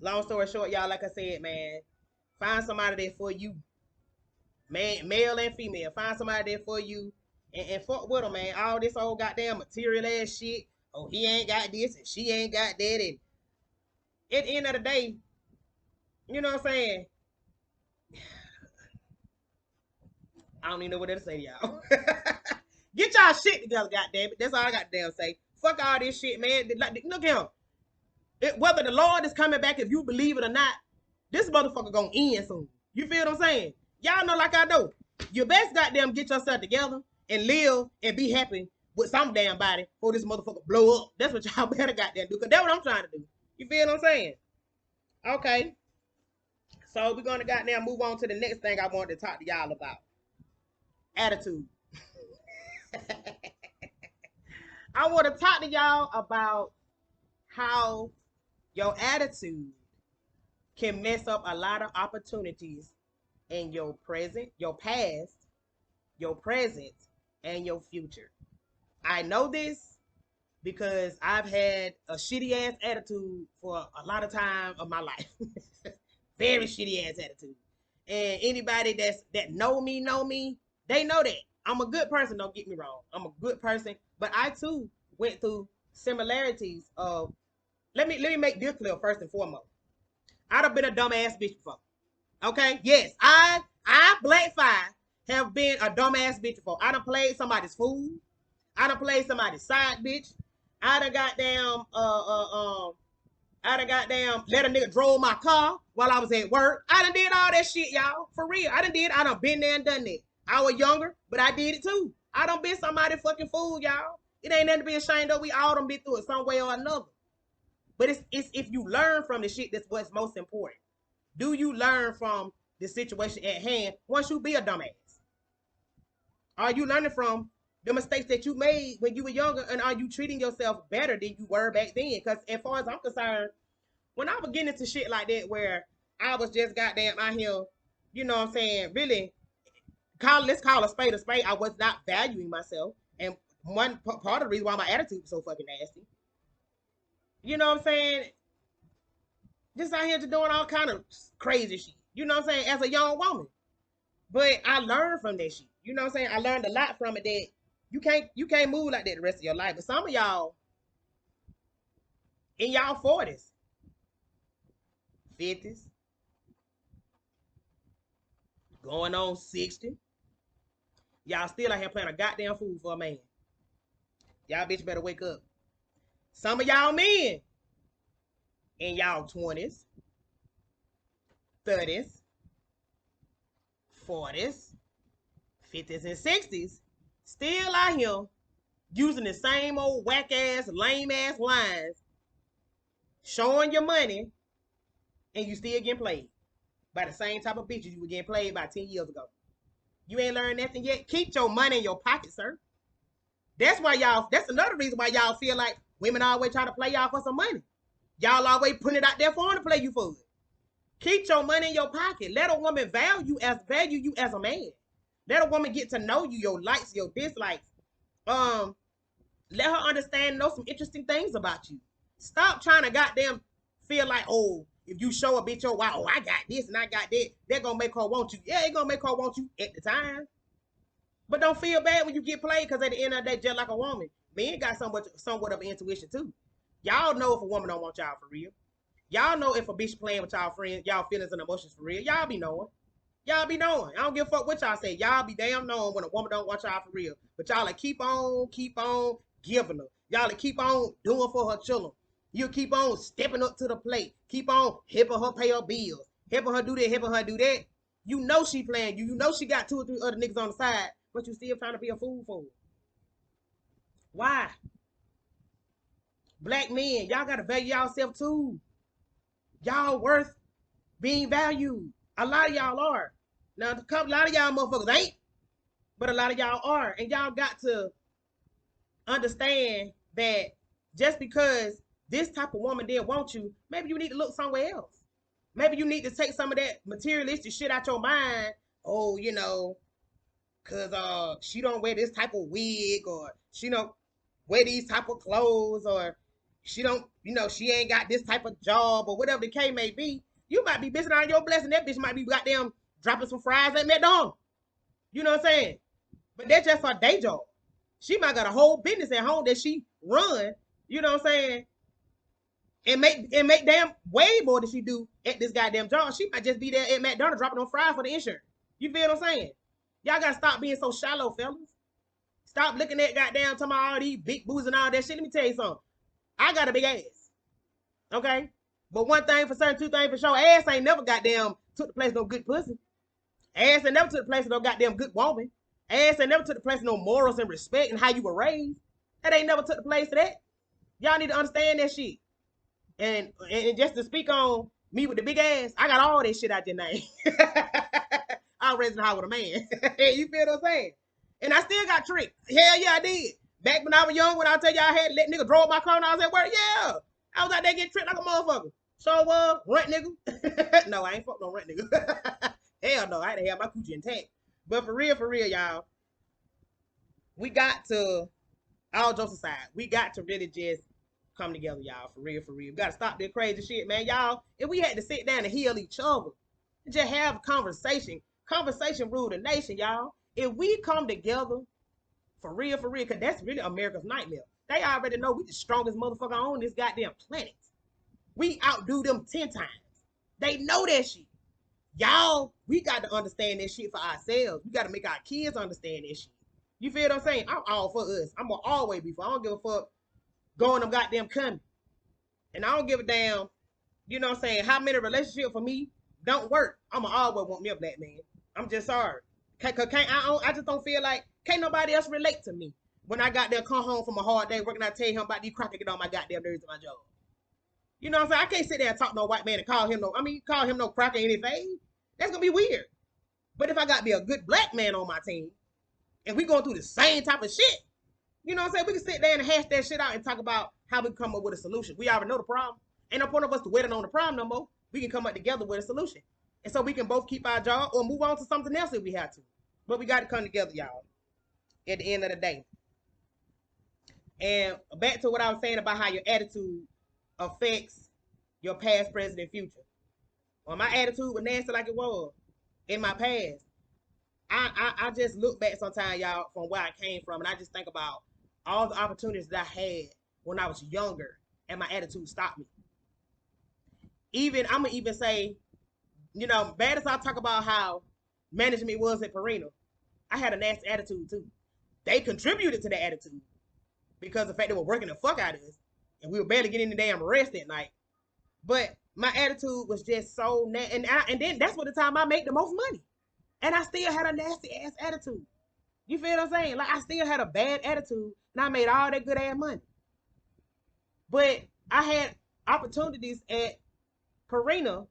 Long story short, y'all, like I said, man, find somebody there for you, man, male and female. Find somebody there for you, and fuck with them, man. All this old goddamn material ass shit. Oh, he ain't got this and she ain't got that, and at the end of the day, you know what I'm saying? I don't even know what to say to y'all. Get y'all shit together, goddamn it. That's all I got to damn say. Fuck all this shit, man. Look at him. Whether the Lord is coming back, if you believe it or not, this motherfucker gonna end soon. You feel what I'm saying? Y'all know like I know. You best goddamn get yourself together and live and be happy with some damn body before this motherfucker blow up. That's what y'all better goddamn do, because that's what I'm trying to do. You feel what I'm saying? Okay. So we're gonna goddamn move on to the next thing I wanted to talk to y'all about. Attitude. I want to talk to y'all about how your attitude can mess up a lot of opportunities in your present, your past, your present, and your future. I know this because I've had a shitty ass attitude for a lot of time of my life. Very shitty ass attitude. And anybody that know me, they know that. I'm a good person, don't get me wrong. I'm a good person, but I too went through similarities of, let me make this clear first and foremost. I'd have been a dumbass bitch before. Okay? Yes, I Black Five have been a dumbass bitch before. I done played somebody's fool. I done played somebody's side bitch. I done goddamn let a nigga drove my car while I was at work. I done did all that shit, y'all. For real. I done been there and done that. I was younger, but I did it too. I done been somebody fucking fool, y'all. It ain't nothing to be ashamed of. We all done been through it some way or another. But it's if you learn from the shit, that's what's most important. Do you learn from the situation at hand once you be a dumbass? Are you learning from the mistakes that you made when you were younger, and are you treating yourself better than you were back then? Because as far as I'm concerned, when I was getting into shit like that, where I was just goddamn out here, you know what I'm saying, really, let's call a spade, I was not valuing myself. And one part of the reason why my attitude was so fucking nasty. You know what I'm saying? Just out here just doing all kind of crazy shit. You know what I'm saying? As a young woman. But I learned from that shit. You know what I'm saying? I learned a lot from it, that you can't move like that the rest of your life. But some of y'all in y'all 40s, 50s, going on 60, y'all still out here playing a goddamn fool for a man. Y'all bitch better wake up. Some of y'all men in y'all 20s, 30s, 40s, 50s, and 60s, still out here using the same old whack ass, lame ass lines, showing your money, and you still getting played by the same type of bitches you were getting played by 10 years ago. You ain't learned nothing yet. Keep your money in your pocket, sir. That's another reason why y'all feel like women always try to play y'all for some money. Y'all always putting it out there for them to play you for it. Keep your money in your pocket. Let a woman value you as a man. Let a woman get to know you, your likes, your dislikes. Let her understand, know some interesting things about you. Stop trying to goddamn feel like, oh, if you show a bitch your wow, oh, I got this and I got that, that gonna make her want you. Yeah, it gonna make her want you at the time. But don't feel bad when you get played, because at the end of the day, just like a woman, men got somewhat of an intuition too. Y'all know if a woman don't want y'all for real. Y'all know if a bitch playing with y'all friends, y'all feelings and emotions for real. Y'all be knowing. Y'all be knowing. I don't give a fuck what y'all say. Y'all be damn knowing when a woman don't want y'all for real. But y'all like keep on giving her. Y'all like keep on doing for her children. You keep on stepping up to the plate. Keep on helping her pay her bills. Helping her do that, helping her do that. You know she playing you. You know she got 2 or 3 other niggas on the side, but you still trying to be a fool for her. Why? Black men, y'all gotta value yourself too. Y'all worth being valued. A lot of y'all are. Now, a lot of y'all motherfuckers ain't, but a lot of y'all are. And y'all got to understand that just because this type of woman didn't want you, maybe you need to look somewhere else. Maybe you need to take some of that materialistic shit out your mind. Oh, you know, cause she don't wear this type of wig, or she don't wear these type of clothes, or she don't, you know, she ain't got this type of job, or whatever the case may be. You might be missing out on your blessing. That bitch might be goddamn dropping some fries at McDonald's. You know what I'm saying? But that's just her day job. She might got a whole business at home that she run. You know what I'm saying? And make damn way more than she do at this goddamn job. She might just be there at McDonald's dropping on fries for the insurance. You feel what I'm saying? Y'all gotta stop being so shallow, fellas. Stop looking at goddamn talking about all these big boos and all that shit. Let me tell you something. I got a big ass. Okay? But one thing for certain, two things for sure. Ass ain't never goddamn took the place of no good pussy. Ass ain't never took the place of no goddamn good woman. Ass ain't never took the place of no morals and respect and how you were raised. That ain't never took the place of that. Y'all need to understand that shit. And just to speak on me with the big ass, I got all that shit out your name. I was raised in the house with a man. You feel what I'm saying? And I still got tricked. Hell yeah, I did. Back when I was young, when I tell y'all I had to let nigga draw my car and I was at work, yeah. I was out there getting tricked like a motherfucker. So, rent nigga. No, I ain't fuck no rent nigga. Hell no, I had to have my coochie intact. But for real, y'all, we got to, all jokes aside, we got to really just come together, y'all. For real. We got to stop this crazy shit, man. Y'all, if we had to sit down and heal each other, and just have a conversation rule the nation, y'all. If we come together, for real, because that's really America's nightmare. They already know we the strongest motherfucker on this goddamn planet. We outdo them 10 times. They know that shit. Y'all, we got to understand that shit for ourselves. We got to make our kids understand that shit. You feel what I'm saying? I'm all for us. I'm going to always be for. I don't give a fuck going them goddamn coming. And I don't give a damn, you know what I'm saying, how many relationships for me don't work. I'm going to always want me a black man. I'm just sorry. I just don't feel like, can't nobody else relate to me. When I got there, come home from a hard day working, I tell him about these crackers get on my goddamn nerves in my job. You know what I'm saying? I can't sit there and talk to no white man and call him no cracker anything. That's going to be weird. But if I got to be a good black man on my team, and we going through the same type of shit, you know what I'm saying? We can sit there and hash that shit out and talk about how we come up with a solution. We already know the problem. Ain't no point of us to waiting on the problem no more. We can come up together with a solution. And so we can both keep our job or move on to something else if we have to. But we got to come together, y'all, at the end of the day. And back to what I was saying about how your attitude affects your past, present, and future. Well, my attitude was nasty like it was in my past. I just look back sometimes, y'all, from where I came from, and I just think about all the opportunities that I had when I was younger, and my attitude stopped me. I'm going to even say, you know, bad as I talk about how management was at Purina, I had a nasty attitude too. They contributed to the attitude because of the fact they were working the fuck out of us, and we were barely getting the damn rest at night. But my attitude was just so nasty, and then that's what the time I made the most money, and I still had a nasty ass attitude. You feel what I'm saying? Like, I still had a bad attitude, and I made all that good ass money. But I had opportunities at Purina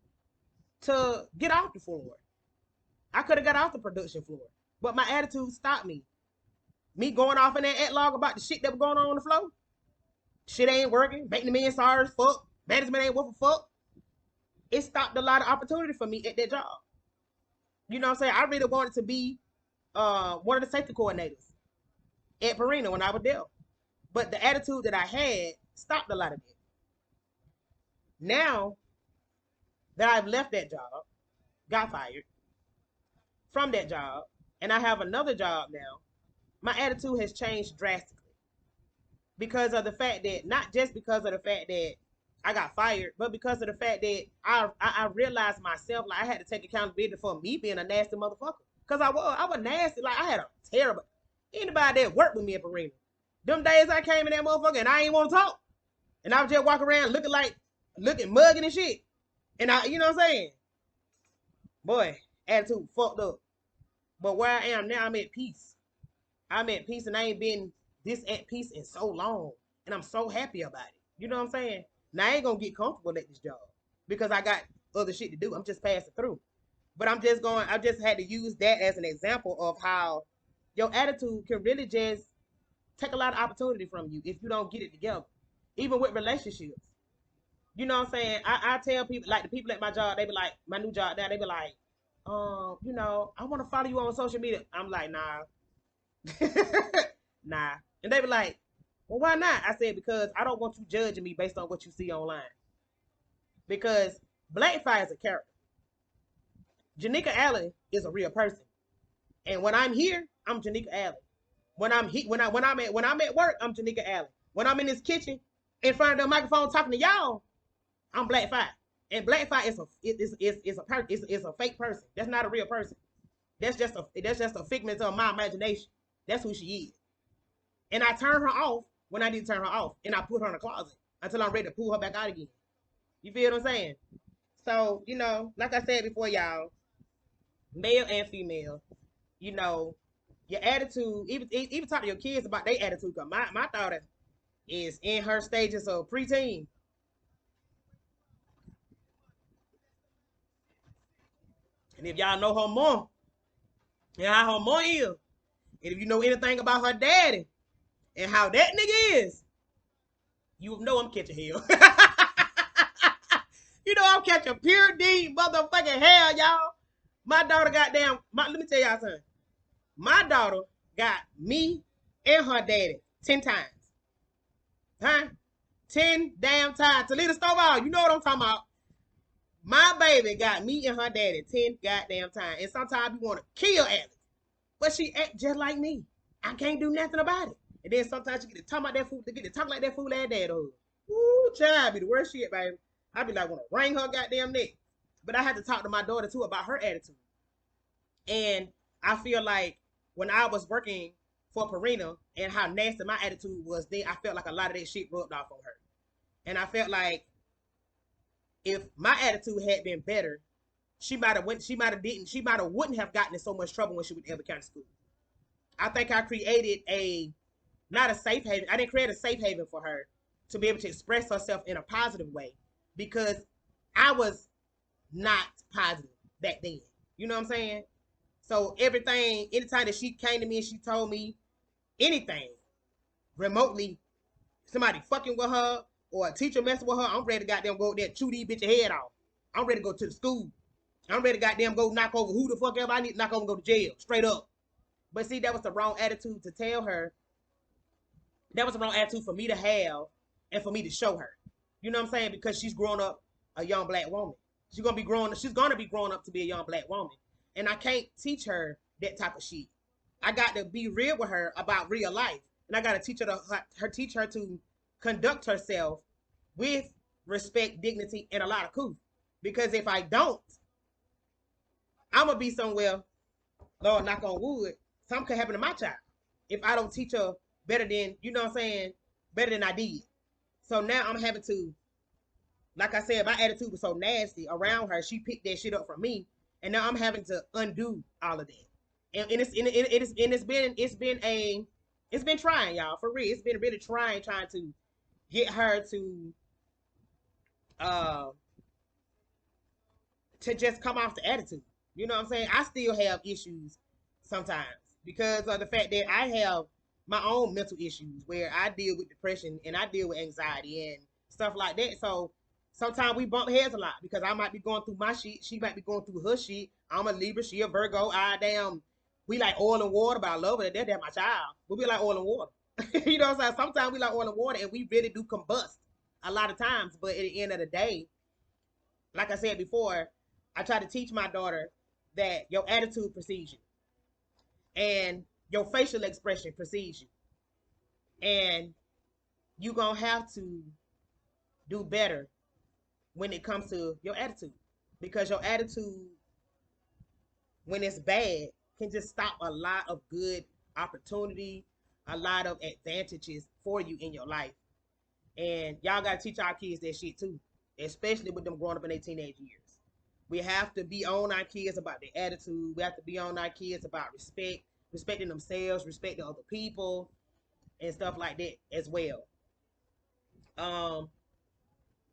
to get off the floor. I could have got off the production floor, but my attitude stopped me. Me going off in that at-log about the shit that was going on the floor. Shit ain't working. Making the men sorry as fuck. Management ain't worth a fuck. It stopped a lot of opportunity for me at that job. You know what I'm saying? I really wanted to be one of the safety coordinators at Purina when I was there. But the attitude that I had stopped a lot of it. Now, that I've left that job, got fired from that job, and I have another job now, my attitude has changed drastically because of the fact that, not just because of the fact that I got fired, but because of the fact that I realized myself, like I had to take accountability for me being a nasty motherfucker. Cause I was nasty. Like I had a terrible, anybody that worked with me at Purina. Them days I came in that motherfucker and I ain't want to talk. And I was just walking around looking mugging and shit. And you know what I'm saying? Boy, attitude fucked up. But where I am now, I'm at peace. I'm at peace and I ain't been this at peace in so long. And I'm so happy about it. You know what I'm saying? Now I ain't gonna get comfortable at this job because I got other shit to do. I'm just passing through. But I just had to use that as an example of how your attitude can really just take a lot of opportunity from you if you don't get it together. Even with relationships. You know what I'm saying? I tell people, like the people at my job, they be like, my new job now, they be like, I want to follow you on social media. I'm like, nah. Nah. And they be like, well, why not? I said, because I don't want you judging me based on what you see online. Because Blackfire is a character. Janika Allen is a real person. And when I'm here, I'm Janika Allen. When I'm at work, I'm Janika Allen. When I'm in this kitchen in front of the microphone talking to y'all, I'm Blackfire. And Blackfire is a fake person. That's not a real person. That's just a figment of my imagination. That's who she is. And I turn her off when I need to turn her off. And I put her in a closet until I'm ready to pull her back out again. You feel what I'm saying? So, like I said before, y'all, male and female, your attitude, even talk to your kids about their attitude. Cause my daughter is in her stages of preteen. And if y'all know her mom and how her mom is, and if you know anything about her daddy and how that nigga is, you know I'm catching hell. I'm catching pure D motherfucking hell, y'all. My daughter let me tell y'all something. My daughter got me and her daddy 10 times. Huh? 10 damn times. Talita Stovall, you know what I'm talking about. My baby got me and her daddy 10 goddamn times. And sometimes we want to kill Alex. But she act just like me. I can't do nothing about it. And then sometimes she get to talk about that fool, to get to talk like that fool ass dad. Ooh, child, be the worst shit, baby. I be like, want to wring her goddamn neck. But I had to talk to my daughter too about her attitude. And I feel like when I was working for Purina and how nasty my attitude was, then I felt like a lot of that shit rubbed off on her. And I felt like if my attitude had been better, she might have wouldn't have gotten in so much trouble when she was in Elder County School. I think I created not a safe haven. I didn't create a safe haven for her to be able to express herself in a positive way because I was not positive back then. You know what I'm saying? So anytime that she came to me and she told me anything remotely, somebody fucking with her or a teacher messing with her, I'm ready to goddamn go there and chew these bitch head off. I'm ready to go to the school. I'm ready to goddamn go knock over who the fuck ever I need to knock over and go to jail. Straight up. But see, that was the wrong attitude to tell her. That was the wrong attitude for me to have and for me to show her. You know what I'm saying? Because she's grown up a young black woman. She's gonna be growing up to be a young black woman. And I can't teach her that type of shit. I got to be real with her about real life. And I got to teach her to conduct herself with respect, dignity, and a lot of cool. Because if I don't, I'm going to be somewhere, Lord, knock on wood, something could happen to my child. If I don't teach her better than, you know what I'm saying, better than I did. So now I'm having to, like I said, my attitude was so nasty around her. She picked that shit up from me. And now I'm having to undo all of that. And it's been trying, y'all, for real. It's been really trying to get her to just come off the attitude. You know what I'm saying? I still have issues sometimes because of the fact that I have my own mental issues where I deal with depression and I deal with anxiety and stuff like that. So sometimes we bump heads a lot because I might be going through my shit. She might be going through her shit. I'm a Libra. She a Virgo. We like oil and water, but I love her. That's my child. But we like oil and water. You know what I'm saying? Sometimes we like oil and water and we really do combust a lot of times. But at the end of the day, like I said before, I try to teach my daughter that your attitude precedes you and your facial expression precedes you. And you're going to have to do better when it comes to your attitude. Because your attitude, when it's bad, can just stop a lot of good opportunity, a lot of advantages for you in your life. And y'all got to teach our kids that shit too, especially with them growing up in their teenage years. We have to be on our kids about their attitude. We have to be on our kids about respect, respecting themselves, respecting other people, and stuff like that as well.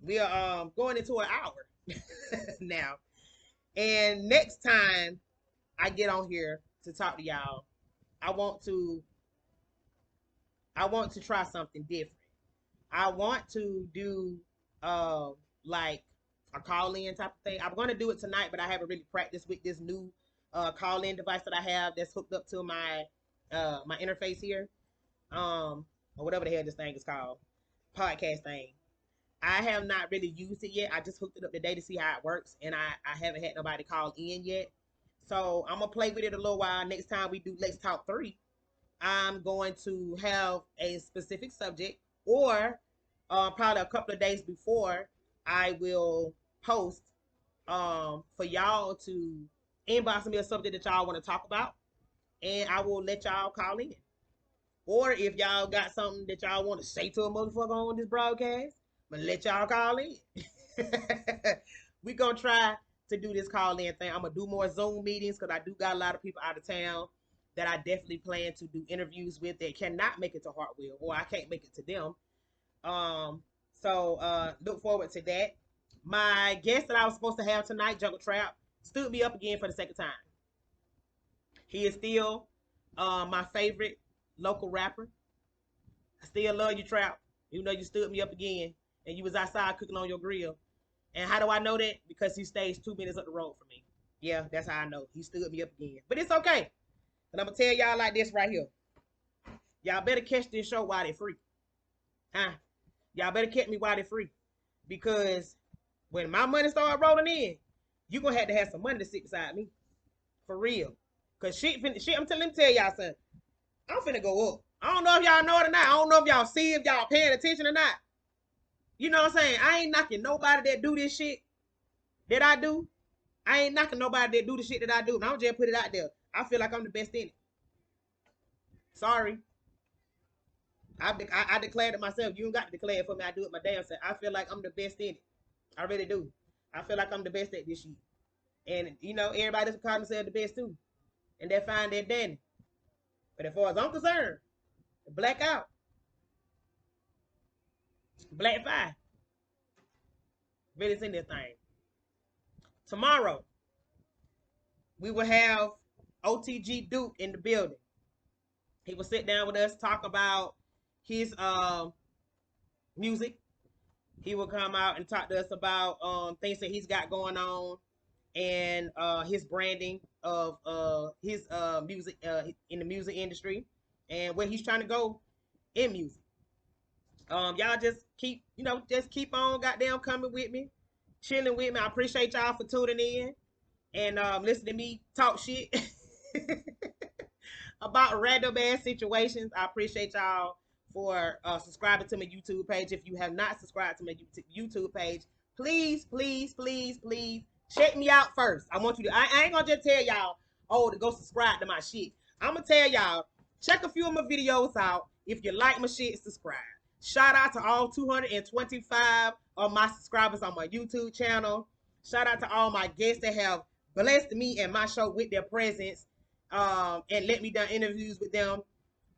We are going into an hour now. And next time I get on here to talk to y'all, I want to try something different. I want to do like a call-in type of thing. I'm going to do it tonight, but I haven't really practiced with this new call-in device that I have that's hooked up to my my interface here, or whatever the hell this thing is called, podcast thing. I have not really used it yet. I just hooked it up today to see how it works, and I haven't had nobody call in yet. So I'm gonna play with it a little while. Next time we do Let's Talk 3, I'm going to have a specific subject, or probably a couple of days before, I will post for y'all to inbox me a subject that y'all want to talk about, and I will let y'all call in. Or if y'all got something that y'all want to say to a motherfucker on this broadcast, I'm gonna let y'all call in. We gonna try to do this call in thing. I'm gonna do more Zoom meetings because I do got a lot of people out of town that I definitely plan to do interviews with that cannot make it to Hartwell, or I can't make it to them. So look forward to that. My guest that I was supposed to have tonight, Jungle Trap, stood me up again for the second time. He is still my favorite local rapper. I still love you, Trap, even though you stood me up again and you was outside cooking on your grill. And how do I know that? Because he stays 2 minutes up the road from me. Yeah, that's how I know. He stood me up again. But it's okay. And I'm going to tell y'all like this right here. Y'all better catch this show while they're free. Huh? Y'all better catch me while they're free. Because when my money start rolling in, you're going to have some money to sit beside me. For real. Because shit, I'm telling y'all something. I'm finna go up. I don't know if y'all know it or not. I don't know if y'all see, if y'all paying attention or not. You know what I'm saying? I ain't knocking nobody that do this shit that I do. I ain't knocking nobody that do the shit that I do. And I'm just put it out there. I feel like I'm the best in it. Sorry. I declared it myself. You don't got to declare it for me. I do it my damn self. I feel like I'm the best in it. I really do. I feel like I'm the best at this shit. And, you know, everybody just call themselves the best too. And they're fine, they're dandy. But as far as I'm concerned, black out. Black 5. Really in this thing. Tomorrow, we will have OTG Duke in the building. He will sit down with us, talk about his music. He will come out and talk to us about things that he's got going on, and his branding of his music in the music industry, and where he's trying to go in music. Y'all just keep on goddamn coming with me, chilling with me. I appreciate y'all for tuning in and listening to me talk shit about random ass situations. I appreciate y'all for subscribing to my YouTube page. If you have not subscribed to my YouTube page, please, please, please, please check me out first. I want you to, I ain't gonna just tell y'all, oh, to go subscribe to my shit. I'm gonna tell y'all, check a few of my videos out. If you like my shit, subscribe. Shout out to all 225 of my subscribers on my YouTube channel. Shout out to all my guests that have blessed me and my show with their presence, and let me do interviews with them.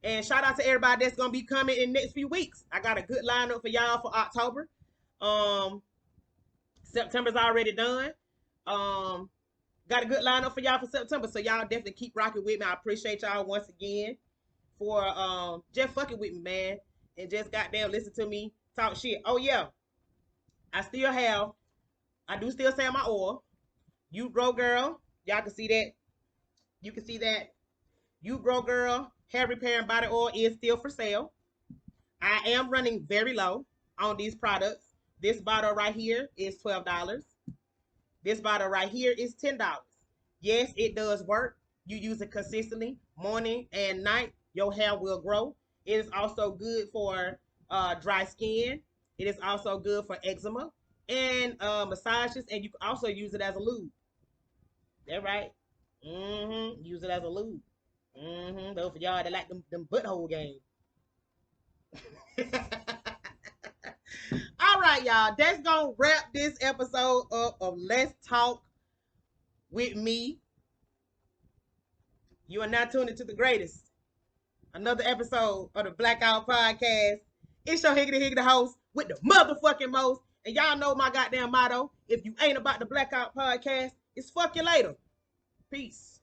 And shout out to everybody that's gonna be coming in the next few weeks. I got a good lineup for y'all for October. September's already done. Got a good lineup for y'all for September, so y'all definitely keep rocking with me. I appreciate y'all once again for just fucking with me, man, and just goddamn listen to me talk shit. Oh yeah, I do still sell my oil. You Grow Girl, y'all can see that. You can see that. You Grow Girl hair repair and body oil is still for sale. I am running very low on these products. This bottle right here is $12. This bottle right here is $10. Yes, it does work. You use it consistently, morning and night, your hair will grow. It is also good for dry skin. It is also good for eczema and massages, and you can also use it as a lube. That right. Use it as a lube. Those for y'all that like them butthole games. All right, y'all. That's gonna wrap this episode up of Let's Talk with Me. You are now tuned into the greatest. Another episode of the Blackout Podcast. It's your higgity higgity host with the motherfucking most. And y'all know my goddamn motto. If you ain't about the Blackout Podcast, it's fuck you later. Peace.